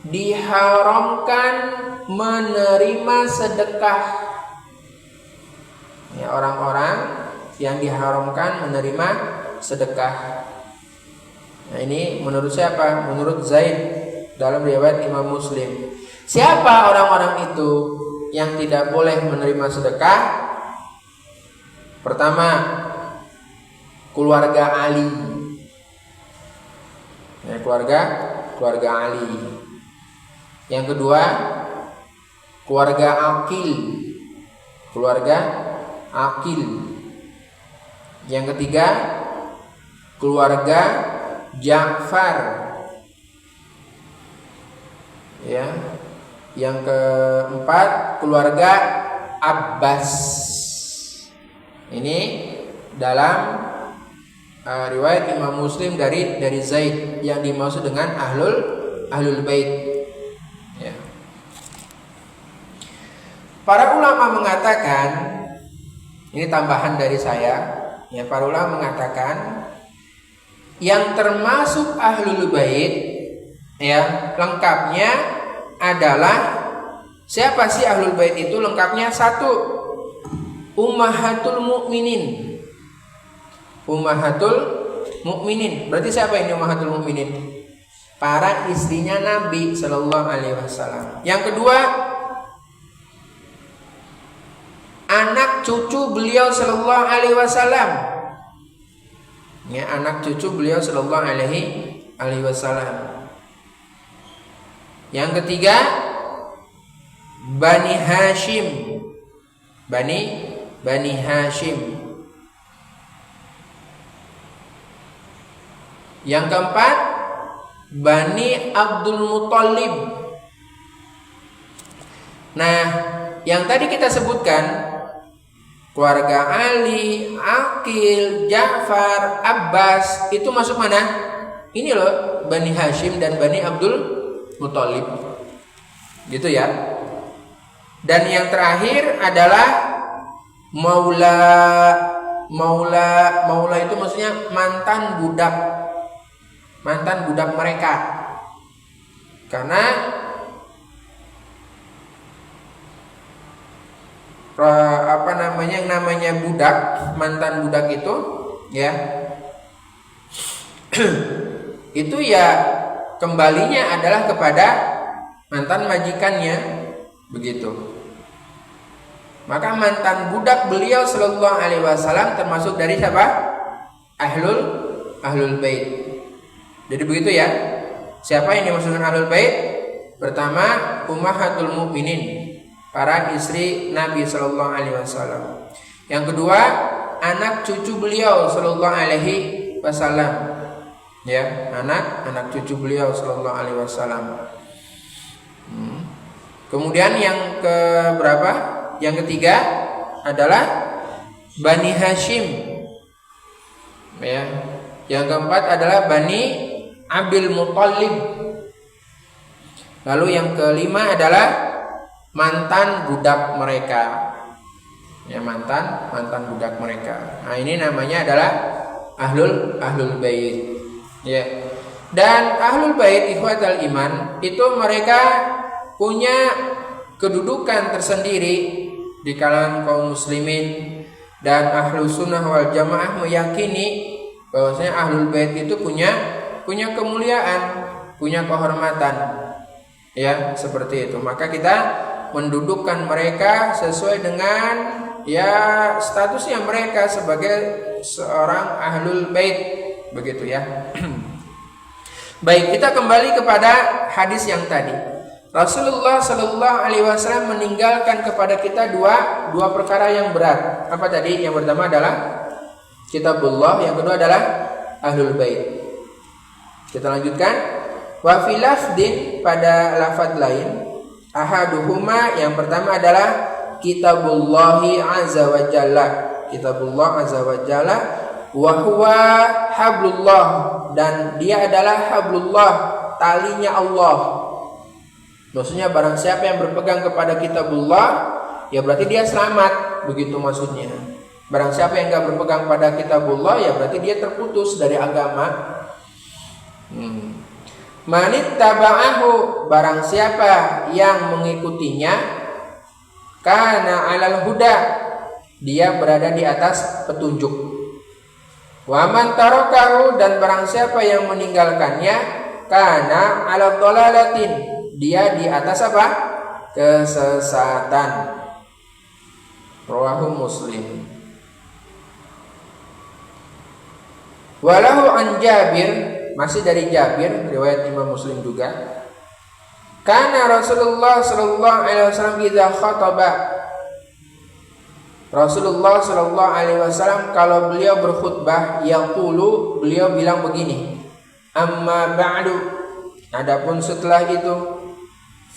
diharamkan menerima sedekah. Ya, orang-orang yang diharamkan menerima sedekah. Nah, ini menurut siapa? Menurut Zaid dalam riwayat Imam Muslim. Siapa orang-orang itu yang tidak boleh menerima sedekah? Pertama, keluarga Ali. Ya, keluarga Ali. Yang kedua, keluarga Aqil. Yang ketiga, keluarga Ja'far. Ya. Yang keempat, keluarga Abbas. Ini dalam riwayat Imam Muslim dari Zaid yang dimaksud dengan Ahlul Bait. Ya. Para ulama mengatakan, ini tambahan dari saya, ya, para ulama mengatakan yang termasuk Ahlul Bait ya, lengkapnya adalah siapa sih Ahlul Bait itu? Lengkapnya satu, Ummahatul Mukminin. Berarti siapa ini Ummahatul Mukminin? Para istrinya Nabi Sallallahu Alaihi Wasallam. Yang kedua, anak cucu beliau Sallallahu Alaihi Wasallam. Ya, anak cucu beliau Sallallahu Alaihi Wasallam. Yang ketiga, Bani Hashim. Bani Hashim. Yang keempat, Bani Abdul Muthalib. Nah, yang tadi kita sebutkan, keluarga Ali, Aqil, Ja'far, Abbas, itu masuk mana? Ini loh, Bani Hashim dan Bani Abdul Muthalib. Gitu ya. Dan yang terakhir adalah Maula itu maksudnya mantan budak mereka. Karena yang namanya budak, mantan budak itu ya itu ya kembalinya adalah kepada mantan majikannya, begitu. Maka mantan budak beliau Sallallahu Alaihi Wasallam termasuk dari siapa? Ahlul Bait. Jadi begitu ya. Siapa yang dimaksudkan Ahlul Bait? Pertama, Ummahatul Mukminin, para istri Nabi Sallallahu Alaihi Wasallam. Yang kedua, anak cucu beliau Sallallahu Alaihi Wasallam. Ya, anak cucu beliau Sallallahu Alaihi Wasallam. Kemudian yang keberapa? Yang ketiga adalah Bani Hashim. Ya. Yang keempat adalah Bani Abdul Muthalib. Lalu yang kelima adalah mantan budak mereka. Ya, mantan budak mereka. Nah, ini namanya adalah Ahlul Bait. Ya. Dan Ahlul Bait ikhwatal iman itu mereka punya kedudukan tersendiri di kalangan kaum muslimin, dan Ahlus Sunnah wal Jamaah meyakini bahwasanya Ahlul Bait itu punya kemuliaan, punya kehormatan. Ya, seperti itu. Maka kita mendudukkan mereka sesuai dengan ya statusnya mereka sebagai seorang Ahlul Bait, begitu ya. Baik, kita kembali kepada hadis yang tadi. Rasulullah Sallallahu Alaihi Wasallam meninggalkan kepada kita dua perkara yang berat. Apa tadi? Yang pertama adalah Kitabullah, yang kedua adalah Ahlul Bait. Kita lanjutkan. Wa fil lafdin, pada lafaz lain, ahaduhuma, yang pertama adalah Kitabullahi azza wa jalla. Kitabullah azza wa jalla wa huwa hablullah, dan dia adalah hablullah, talinya Allah. Maksudnya barang siapa yang berpegang kepada kitabullah, ya berarti dia selamat, begitu maksudnya. Barang siapa yang enggak berpegang pada kitabullah, ya berarti dia terputus dari agama. Manit taba'ahu, barang siapa yang mengikutinya, kana alal huda, dia berada di atas petunjuk. Wa man tarakahu, dan barang siapa yang meninggalkannya, kana ala dhalalatin, dia di atas apa? Kesesatan. Rawahu Muslim. Walahu an Jabir, masih dari Jabir, riwayat Imam Muslim juga. Kana Rasulullah sallallahu alaihi wasallam idza khataba, Rasulullah sallallahu alaihi wasallam kalau beliau berkhutbah, yaqulu, beliau bilang begini, amma ba'du, adapun setelah itu,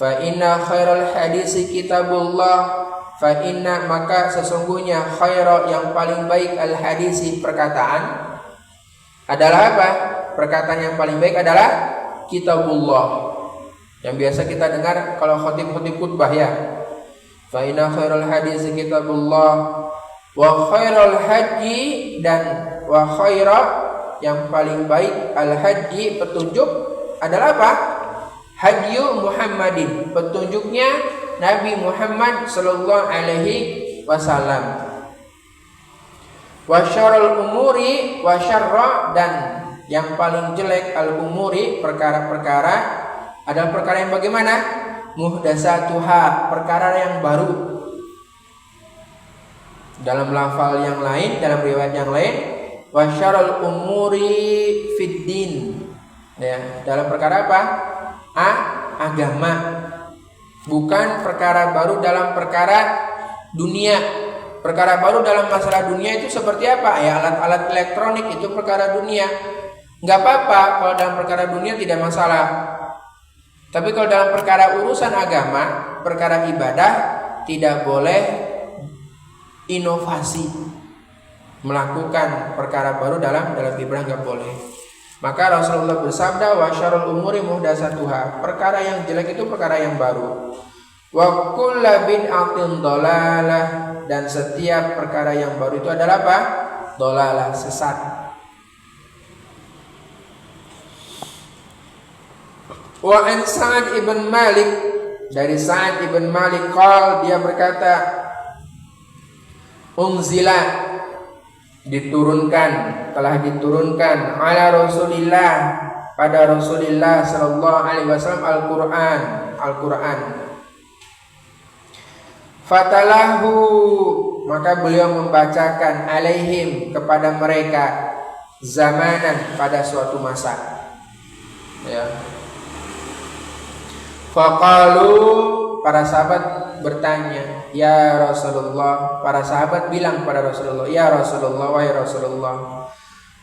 fa inna khairal hadisi kitabullah, fa inna, maka sesungguhnya khairal, yang paling baik, al hadisi, perkataan, adalah apa? Perkataan yang paling baik adalah kitabullah, yang biasa kita dengar kalau khotib-khotib khutbah ya. Fa inna khairal hadisi kitabullah wa khairal haji, dan wa khaira, yang paling baik, al haji, petunjuk, adalah apa? Hadyu Muhammadin, petunjuknya Nabi Muhammad sallallahu alaihi wasallam. Wa syarrul umuri wa syarra, dan yang paling jelek al umuri, perkara-perkara, adalah perkara yang bagaimana? Muhdatsatuha, perkara yang baru. Dalam lafal yang lain, dalam riwayat yang lain, wa syarrul umuri fid din, ya, dalam perkara apa? Agama. Bukan perkara baru dalam perkara dunia. Perkara baru dalam masalah dunia itu seperti apa? Ya, alat-alat elektronik itu perkara dunia. Enggak apa-apa kalau dalam perkara dunia, tidak masalah. Tapi kalau dalam perkara urusan agama, perkara ibadah, tidak boleh inovasi, melakukan perkara baru dalam ibadah, enggak boleh. Maka Rasulullah bersabda, wa syarrul umuri muhdatsatuha, perkara yang jelek itu perkara yang baru. Wa kullu bid'atin dhalalah, dan setiap perkara yang baru itu adalah apa? Dhalalah, sesat. Wa an Sa'ad ibn Malik, dari Sa'ad ibn Malik qol, dia berkata, unzila, diturunkan, telah diturunkan, ala Rasulillah, pada Rasulullah sallallahu alaihi wasallam, Al-Qur'an. Fatalahu, maka beliau membacakan, alaihim, kepada mereka, zamanan, pada suatu masa. Ya. Faqalu, para sahabat bertanya, ya Rasulullah, para sahabat bilang pada Rasulullah, ya Rasulullah, wahai Rasulullah,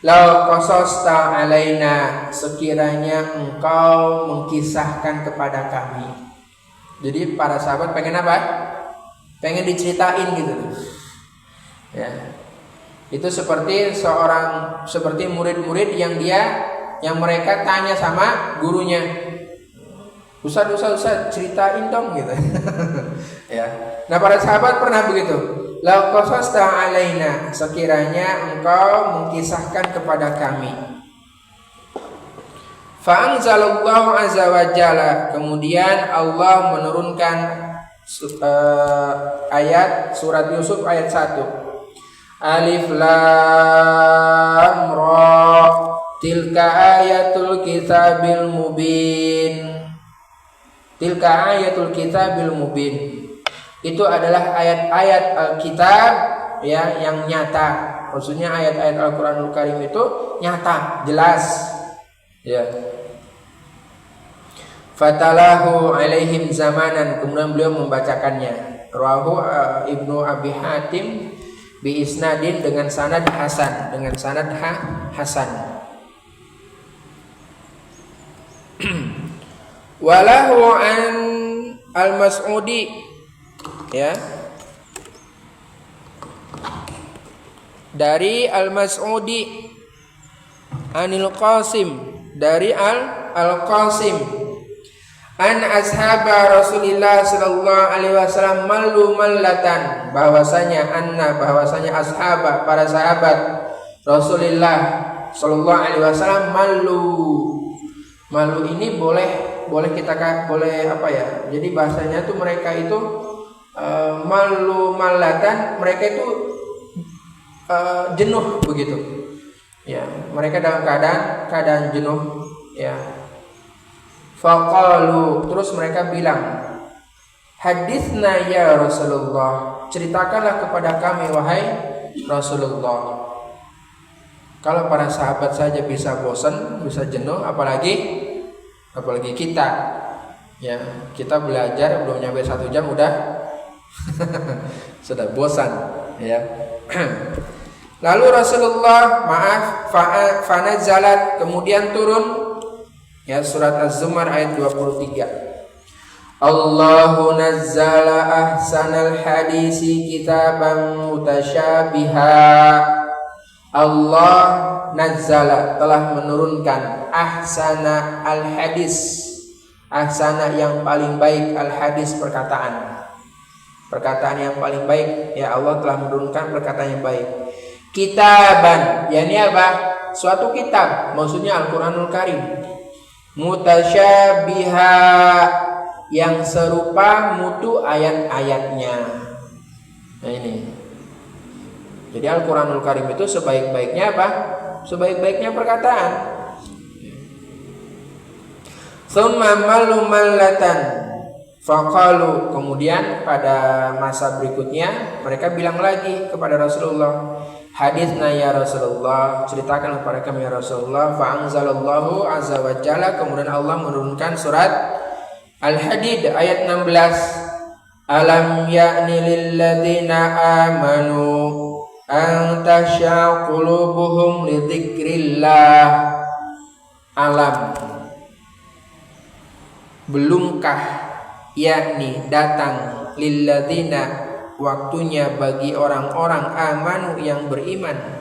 lau qasasta alaina, sekiranya engkau mengkisahkan kepada kami. Jadi para sahabat pengen apa? Pengen diceritain gitu. Ya. Itu seperti seperti murid-murid yang mereka tanya sama gurunya, Ustaz, ceritain dong gitu. Ya. Nah, para sahabat pernah begitu. Lau qasasta alaina, sekiranya engkau mengkisahkan kepada kami. Fa anzalallahu azza wa jalla, kemudian Allah menurunkan ayat surat Yusuf ayat 1. Alif lam ra, tilka ayatul kitabil mubin. Tilka ayatul kitabil mubin. Itu adalah ayat-ayat Alkitab, ya, yang nyata. Maksudnya ayat-ayat Al-Qur'anul Karim itu nyata, jelas. Ya. Fatalahu alaihim zamanan, kemudian beliau membacakannya. Rawahu Ibnu Abi Hatim bi isnadin, dengan sanad hasan, hasan. Walahu an Al-Mas'udi, ya. dari Al-Mas'udi Anil Qasim, dari Al-Qasim, an ashaba Rasulillah sallallahu alaihi wasallam mallu mallatan, bahwasanya ashaba, para sahabat Rasulullah sallallahu alaihi wasallam malu ini boleh apa ya? Jadi bahasanya tuh mereka itu malu mallatan, mereka itu jenuh begitu. Ya, mereka dalam keadaan jenuh, ya. Faqalu, terus mereka bilang, haditsna ya Rasulullah, ceritakanlah kepada kami wahai Rasulullah. Kalau para sahabat saja bisa bosan, bisa jenuh, apalagi kita. Ya, kita belajar belum nyampe 1 jam udah sudah bosan, ya. Lalu Rasulullah fanazalat, kemudian turun, ya, surat Az-Zumar ayat 23. Allahu nazzala ahsanal hadisi kitaban mutasyabiha. Allah nazzala, telah menurunkan, ahsana al-hadis, ahsana yang paling baik, al-hadis perkataan yang paling baik, ya. Allah telah menurunkan perkataan yang baik. Kitaban, yakni apa? Suatu kitab, maksudnya Al-Qur'anul Karim. Mutasyabiha, yang serupa mutu ayat-ayatnya. Nah ini. Jadi Al-Qur'anul Karim itu sebaik-baiknya apa? Sebaik-baiknya perkataan. Tsumma mallu mallatan faqalu, kemudian pada masa berikutnya mereka bilang lagi kepada Rasulullah, haditsna ya Rasulullah, ceritakan kepada kami ya Rasulullah. Fa anzalallahu azza wa jalla, kemudian Allah menurunkan surat Al-Hadid ayat 16. Alam ya'ni lil ladzina amanu an tasya qulubuhum li dzikrillah. Alam, belumkah, yakni datang, lil ladzina, waktunya bagi orang-orang amanu yang beriman,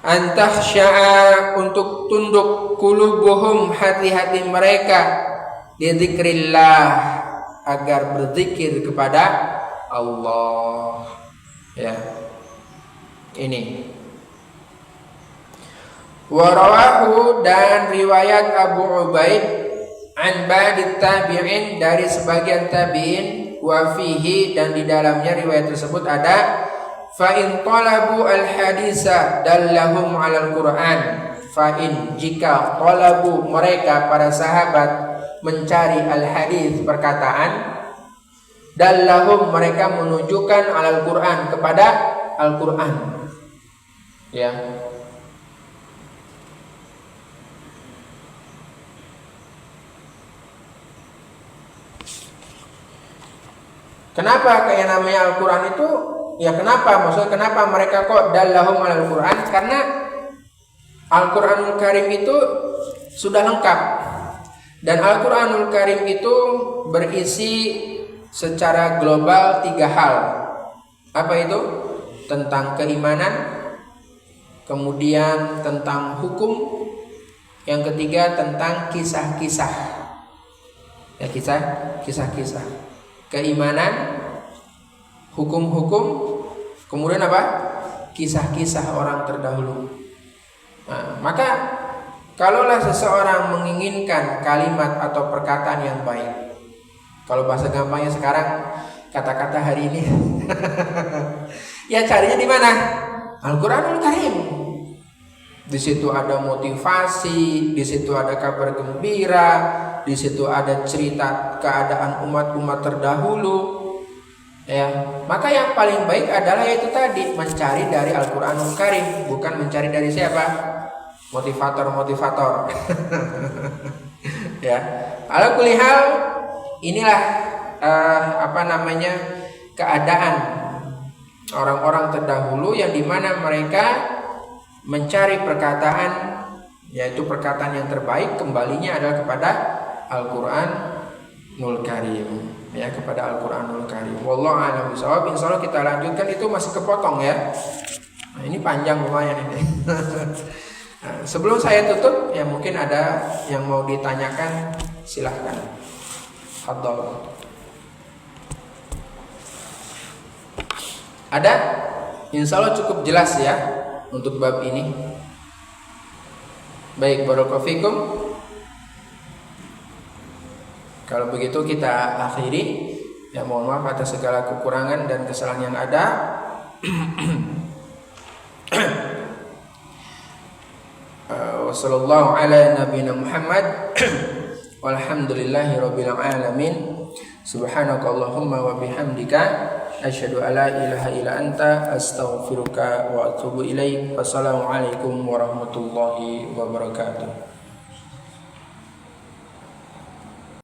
antahsya'a, untuk tunduk, qulubuhum, hati-hati mereka, di dzikrillah, agar berzikir kepada Allah, ya. Ini warawahu, dan riwayat Abu Ubaid an ba'd tabi'in, dari sebagian tabi'in, wa fihi, dan di dalamnya riwayat tersebut ada fa in talabu al hadisa dallahum 'alal Qur'an. Fa in, jika, talabu, mereka para sahabat mencari al hadis, perkataan, dallahum, mereka menunjukkan 'alal Qur'an, kepada Al-Qur'an, ya. Kenapa kayak namanya Al-Quran itu? Ya kenapa? Maksudnya kenapa mereka kok dallahum alal Quran? Karena Al-Quranul Karim itu sudah lengkap. Dan Al-Quranul Karim itu berisi secara global 3 hal. Apa itu? Tentang keimanan, kemudian tentang hukum, yang ketiga tentang kisah-kisah. Ya, kisah-kisah. Keimanan, hukum-hukum, kemudian apa? Kisah-kisah orang terdahulu. Nah, maka kalaulah seseorang menginginkan kalimat atau perkataan yang baik, kalau bahasa gampangnya sekarang, kata-kata hari ini, ya carinya di mana? Al-Quranul Karim. Di situ ada motivasi, di situ ada kabar gembira, di situ ada cerita keadaan umat-umat terdahulu. Ya, maka yang paling baik adalah yaitu tadi, mencari dari Al-Qur'anul Karim, bukan mencari dari siapa? Motivator. Ya. Ala kulli hal, inilah keadaan orang-orang terdahulu yang dimana mereka mencari perkataan, yaitu perkataan yang terbaik, kembalinya adalah kepada Al-Qur'anul Karim, ya, kepada Al-Qur'anul Karim. Wallahu a'lam bishawab. Insyaallah kita lanjutkan, itu masih kepotong ya. Nah, ini panjang lumayan ini. Nah, sebelum saya tutup, ya mungkin ada yang mau ditanyakan, silahkan. Fadhol. Ada? Insya Allah cukup jelas ya untuk bab ini. Baik, barakallahu fikum. Kalau begitu kita akhiri. Ya, mohon maaf atas segala kekurangan dan kesalahan yang ada. Wassallallahu ala nabiyina Muhammad walhamdulillahi rabbil alamin. Subhanakallahumma wa bihamdika asyhadu an la ilaha illa anta astaghfiruka wa atubu ilaik. Wassalamualaikum warahmatullahi wabarakatuh.